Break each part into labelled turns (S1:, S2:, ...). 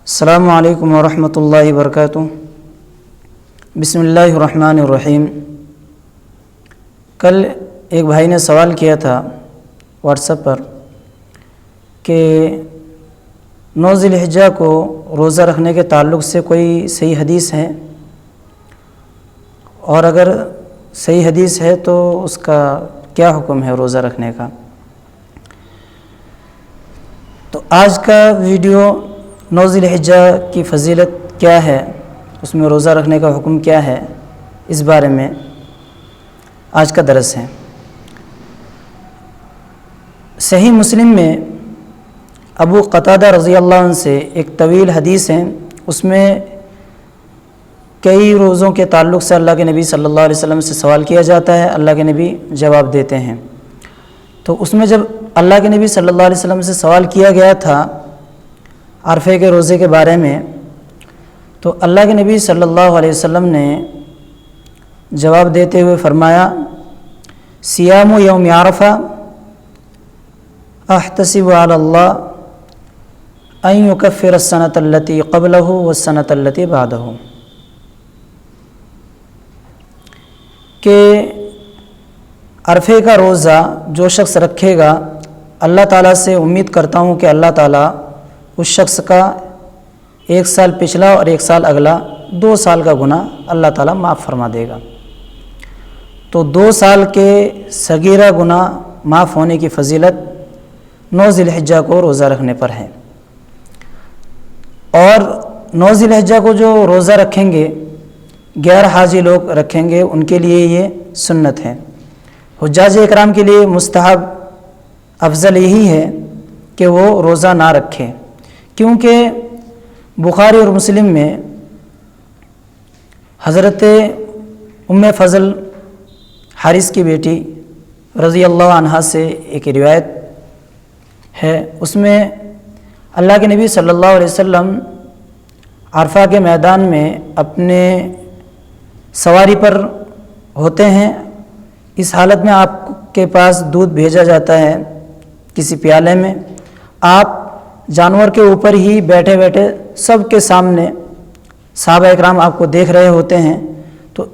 S1: السلام علیکم ورحمۃ اللہ وبرکاتہ۔ بسم اللہ الرحمن الرحیم۔ کل ایک بھائی نے سوال کیا تھا واٹس ایپ پر کہ 9 ذی الحجہ کو روزہ رکھنے کے تعلق سے کوئی صحیح حدیث ہے، اور اگر صحیح حدیث ہے تو اس کا کیا حکم ہے روزہ رکھنے کا۔ تو آج کا ویڈیو 9 ذی الحجہ کی فضیلت کیا ہے، اس میں روزہ رکھنے کا حکم کیا ہے، اس بارے میں آج کا درس ہے۔ صحیح مسلم میں ابو قتادہ رضی اللہ عنہ سے ایک طویل حدیث ہے، اس میں کئی روزوں کے تعلق سے اللہ کے نبی صلی اللہ علیہ وسلم سے سوال کیا جاتا ہے، اللہ کے نبی جواب دیتے ہیں۔ تو اس میں جب اللہ کے نبی صلی اللہ علیہ وسلم سے سوال کیا گیا تھا عرفے کے روزے کے بارے میں، تو اللہ کے نبی صلی اللہ علیہ وسلم نے جواب دیتے ہوئے فرمایا، صیام یوم عرفہ احتسب علی اللہ ان یکفر السنۃ التی قبلہ والسنۃ التی بعدہ، کہ عرفے کا روزہ جو شخص رکھے گا، اللہ تعالیٰ سے امید کرتا ہوں کہ اللہ تعالیٰ اس شخص کا 1 سال پچھلا اور 1 سال اگلا 2 سال کا گناہ اللہ تعالیٰ معاف فرما دے گا۔ تو 2 سال کے صغیرہ گناہ معاف ہونے کی فضیلت 9 ذی الحجہ کو روزہ رکھنے پر ہے۔ اور 9 ذی الحجہ کو جو روزہ رکھیں گے، غیر حاجی لوگ رکھیں گے، ان کے لیے یہ سنت ہے۔ حجاج اکرام کے لیے مستحب افضل یہی ہے کہ وہ روزہ نہ رکھیں، کیونکہ بخاری اور مسلم میں حضرت ام فضل حارث کی بیٹی رضی اللہ عنہا سے ایک روایت ہے، اس میں اللہ کے نبی صلی اللہ علیہ وسلم عرفہ کے میدان میں اپنے سواری پر ہوتے ہیں، اس حالت میں آپ کے پاس دودھ بھیجا جاتا ہے کسی پیالے میں، آپ جانور کے اوپر ہی بیٹھے بیٹھے سب کے سامنے صحابہ اکرام آپ کو دیکھ رہے ہوتے ہیں، تو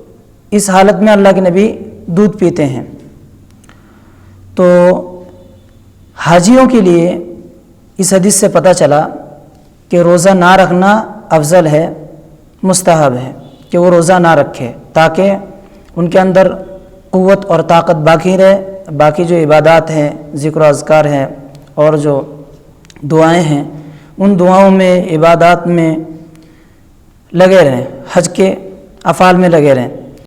S1: اس حالت میں اللہ کے نبی دودھ پیتے ہیں۔ تو حاجیوں کے لیے اس حدیث سے پتہ چلا کہ روزہ نہ رکھنا افضل ہے، مستحب ہے کہ وہ روزہ نہ رکھے، تاکہ ان کے اندر قوت اور طاقت باقی رہے، باقی جو عبادات ہیں، ذکر و اذکار ہیں اور جو دعائیں ہیں، ان دعاؤں میں، عبادات میں لگے رہیں، حج کے افعال میں لگے رہیں۔